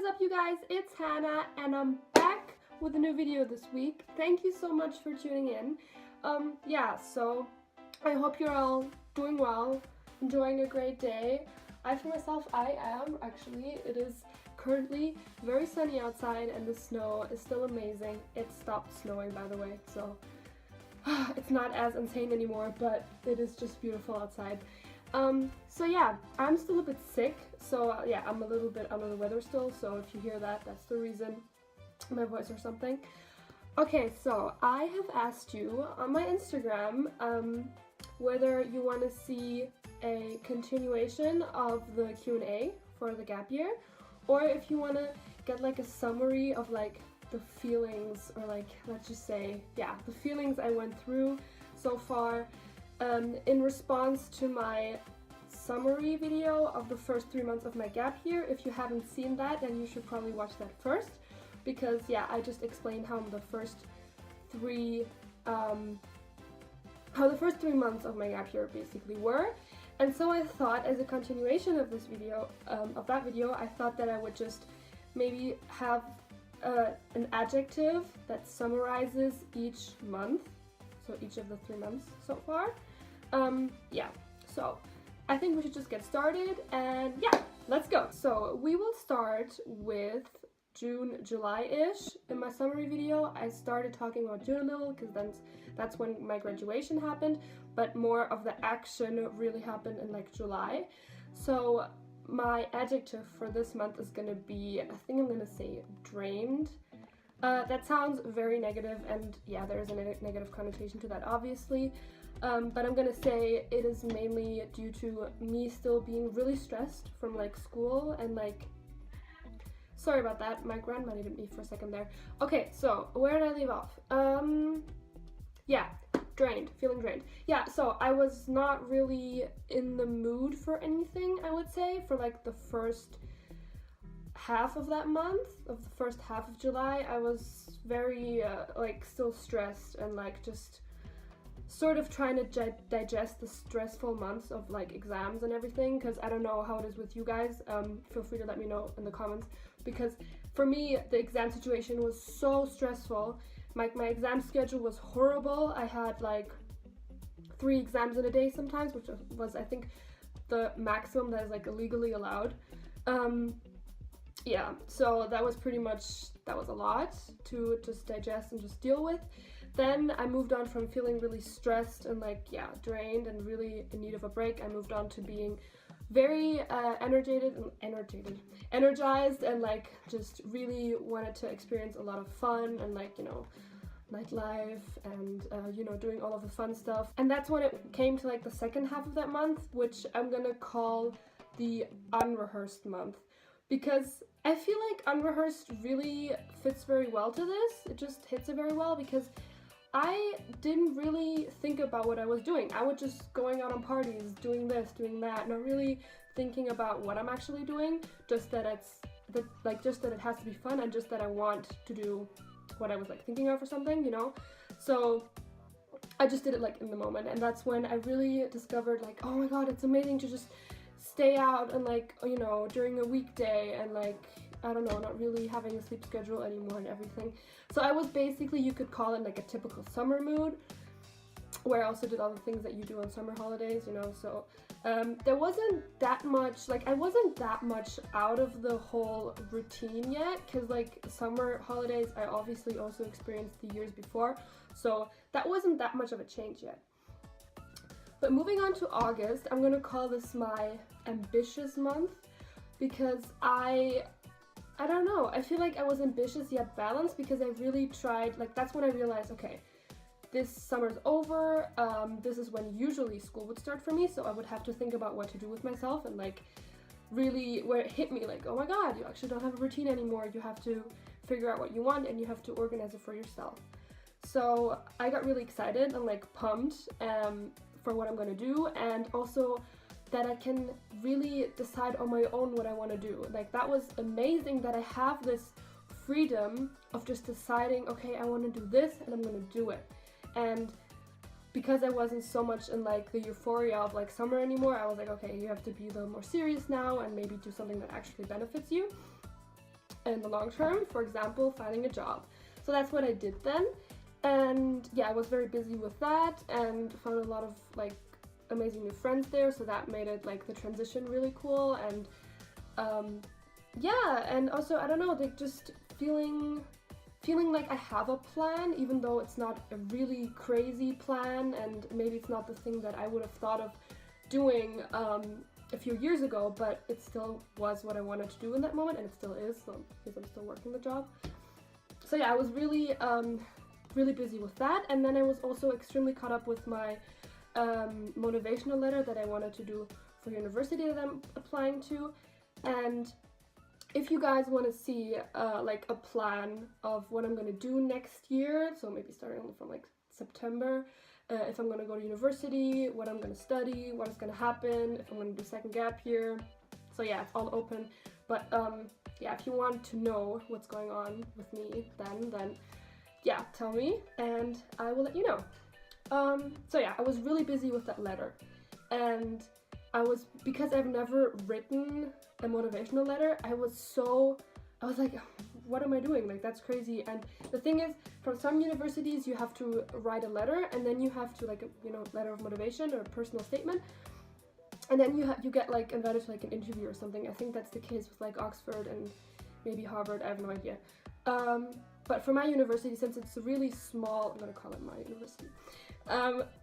up, you guys? It's Hannah and I'm back with a new video this week. Thank you so much for tuning in. So I hope you're all doing well, enjoying a great day. I am actually. It is currently very sunny outside and the snow is still amazing. It stopped snowing, by the way, so it's not as insane anymore, but it is just beautiful outside. I'm still a bit sick, so I'm a little bit under the weather still, so if you hear that, that's the reason, my voice or something. Okay, so I have asked you on my Instagram whether you want to see a continuation of the Q&A for the gap year, or if you want to get like a summary of like the feelings, or like, let's just say, the feelings I went through so far in response to my summary video of the first 3 months of my gap year. If you haven't seen that, then you should probably watch that first, because I just explained how the first three months of my gap year basically were. And so I thought, as a continuation of this video, I thought that I would just maybe have an adjective that summarizes each month, so each of the 3 months so far. So I think we should just get started, and let's go. So we will start with June, July-ish. In my summary video, I started talking about June a little, because that's when my graduation happened, but more of the action really happened in like July. So my adjective for this month is gonna be, I think I'm gonna say drained. That sounds very negative, and there is a negative connotation to that, obviously. But I'm gonna say it is mainly due to me still being really stressed from like school, and like, sorry about that, my grandma needed me for a second there. Okay, so where did I leave off? Drained, feeling drained. So I was not really in the mood for anything, I would say, for like the first half of that month, of the first half of July. I was very like still stressed and like just sort of trying to digest the stressful months of like exams and everything, because I don't know how it is with you guys. Feel free to let me know in the comments, because for me the exam situation was so stressful. My exam schedule was horrible. I had like 3 exams in a day sometimes, which was, I think, the maximum that is like illegally allowed. So that was a lot to just digest and just deal with. Then I moved on from feeling really stressed and like, drained and really in need of a break. I moved on to being very energized, and like just really wanted to experience a lot of fun and like, nightlife and, doing all of the fun stuff. And that's when it came to like the second half of that month, which I'm gonna call the unrehearsed month, because I feel like unrehearsed really fits very well to this. It just hits it very well, because I didn't really think about what I was doing. I was just going out on parties, doing this, doing that, not really thinking about what I'm actually doing, just that it has to be fun, and just that I want to do what I was like thinking of or something, So I just did it like in the moment, and that's when I really discovered like, oh my god, it's amazing to just stay out and like, during a weekday, and like, I don't know, not really having a sleep schedule anymore and everything. So I was basically, you could call it like a typical summer mood, where I also did all the things that you do on summer holidays, so there wasn't that much, like, I wasn't that much out of the whole routine yet, because like summer holidays I obviously also experienced the years before, so that wasn't that much of a change yet. But moving on to August, I'm gonna call this my ambitious month, because I don't know, I feel like I was ambitious yet balanced, because I really tried, like, that's when I realized, okay, this summer's over, this is when usually school would start for me, so I would have to think about what to do with myself, and like, really, where it hit me, like, oh my god, you actually don't have a routine anymore, you have to figure out what you want, and you have to organize it for yourself. So I got really excited and like pumped for what I'm gonna do, and also that I can really decide on my own what I want to do. Like, that was amazing that I have this freedom of just deciding, okay, I want to do this and I'm going to do it. And because I wasn't so much in like the euphoria of like summer anymore, I was like, okay, you have to be a little more serious now and maybe do something that actually benefits you. in the long term, for example, finding a job. So that's what I did then. And yeah, I was very busy with that and found a lot of like amazing new friends there, so that made it like the transition really cool. And yeah, and also I don't know, like just feeling like I have a plan, even though it's not a really crazy plan and maybe it's not the thing that I would have thought of doing a few years ago, but it still was what I wanted to do in that moment, and it still is, so because I'm still working the job. So yeah, I was really really busy with that, and then I was also extremely caught up with my motivational letter that I wanted to do for university that I'm applying to. And if you guys want to see like a plan of what I'm going to do next year, so maybe starting from like September, if I'm going to go to university, what I'm going to study, what is going to happen, if I'm going to do second gap year. So yeah, it's all open. But yeah, if you want to know what's going on with me then yeah, tell me and I will let you know. So yeah, I was really busy with that letter, and because I've never written a motivational letter, I was like, what am I doing? Like, that's crazy. And the thing is, from some universities you have to write a letter, and then you have to like letter of motivation or a personal statement, and then you get like invited to like an interview or something. I think that's the case with like Oxford and maybe Harvard, I have no idea. But for my university, since it's a really small, I'm gonna call it my university,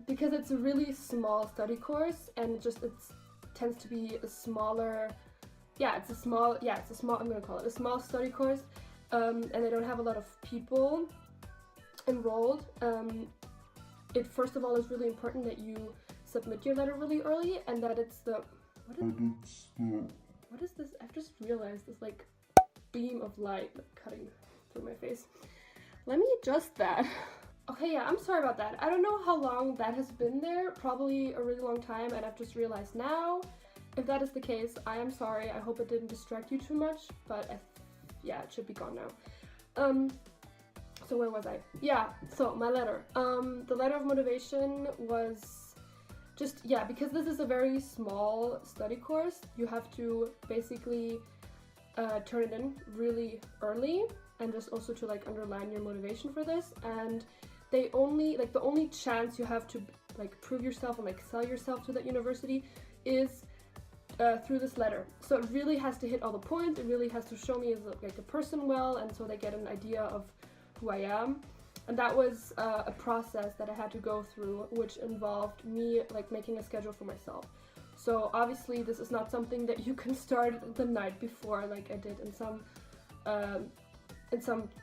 because it's a really small study course, and it tends to be a smaller, it's a small, I'm gonna call it a small study course, and they don't have a lot of people enrolled. It first of all is really important that you submit your letter really early, and that it's what is this? I've just realized this like beam of light cutting through my face. Let me adjust that. Okay, yeah, I'm sorry about that. I don't know how long that has been there, probably a really long time, and I've just realized now. If that is the case, I am sorry. I hope it didn't distract you too much, but yeah, it should be gone now. So where was I? Yeah, so my letter. The letter of motivation was just, yeah, because this is a very small study course, you have to basically turn it in really early, and just also to like underline your motivation for this. And the only chance you have to like prove yourself and like sell yourself to that university is through this letter. So it really has to hit all the points. It really has to show me as like a person well, and so they get an idea of who I am. And that was a process that I had to go through, which involved me like making a schedule for myself. So obviously this is not something that you can start the night before like I did in some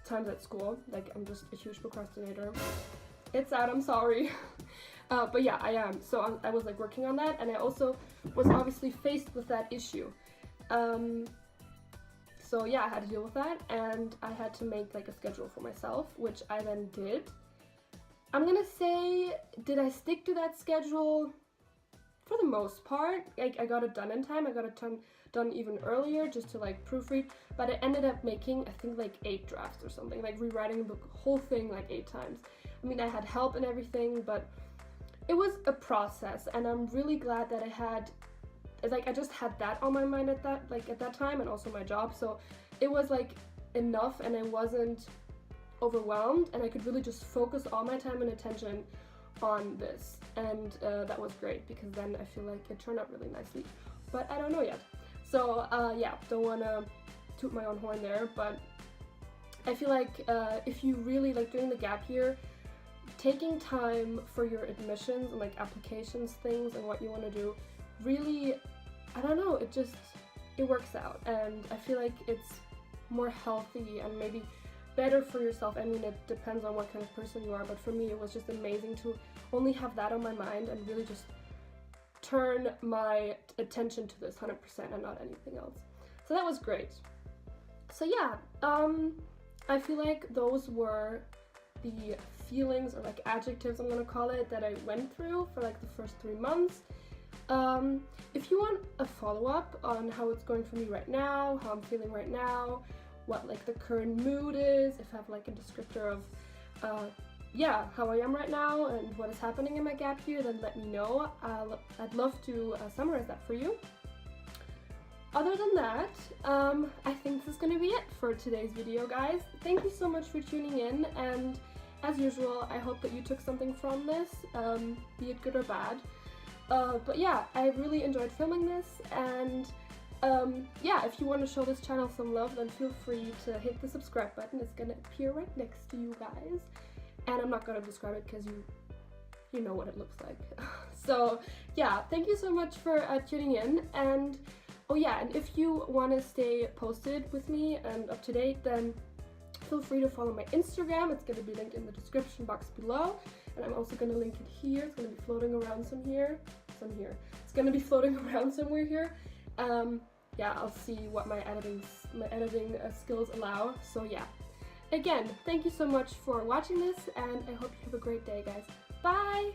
times at school. Like, I'm just a huge procrastinator. It's sad, I'm sorry. But yeah, I am. So I was like working on that, and I also was obviously faced with that issue. So yeah, I had to deal with that, and I had to make like a schedule for myself, which I then did. I'm gonna say, did I stick to that schedule? For the most part. Like, I got it done in time. I got it done even earlier just to like proofread, but I ended up making, I think, like 8 drafts or something, like rewriting the whole thing like 8 times. I mean, I had help and everything, but it was a process, and I'm really glad that I just had that on my mind at that time, and also my job, so it was like enough, and I wasn't overwhelmed, and I could really just focus all my time and attention on this, and that was great, because then I feel like it turned out really nicely, but I don't know yet. So yeah, don't want to toot my own horn there, but I feel like if you really like during the gap year, taking time for your admissions and like applications things and what you want to do, really, I don't know, it works out, and I feel like it's more healthy and maybe better for yourself. I mean, it depends on what kind of person you are, but for me it was just amazing to only have that on my mind and really just turn my attention to this 100% and not anything else. So that was great. So yeah, I feel like those were the feelings, or like adjectives I'm gonna call it, that I went through for like the first 3 months. If you want a follow-up on how it's going for me right now, how I'm feeling right now, what like the current mood is, if I have like a descriptor of yeah, how I am right now and what is happening in my gap year, then let me know. I'd love to summarize that for you. other than that, I think this is gonna be it for today's video, guys. Thank you so much for tuning in, and as usual, I hope that you took something from this, be it good or bad. But yeah, I really enjoyed filming this, and yeah, if you want to show this channel some love, then feel free to hit the subscribe button. It's gonna appear right next to you guys, and I'm not gonna describe it because you know what it looks like. So yeah, thank you so much for tuning in, and oh yeah, and if you want to stay posted with me and up to date, then feel free to follow my Instagram. It's going to be linked in the description box below, and I'm also going to link it here. It's going to be floating around some here. It's going to be floating around somewhere here. Yeah, I'll see what my editing skills allow. So yeah, again, thank you so much for watching this, and I hope you have a great day, guys. Bye!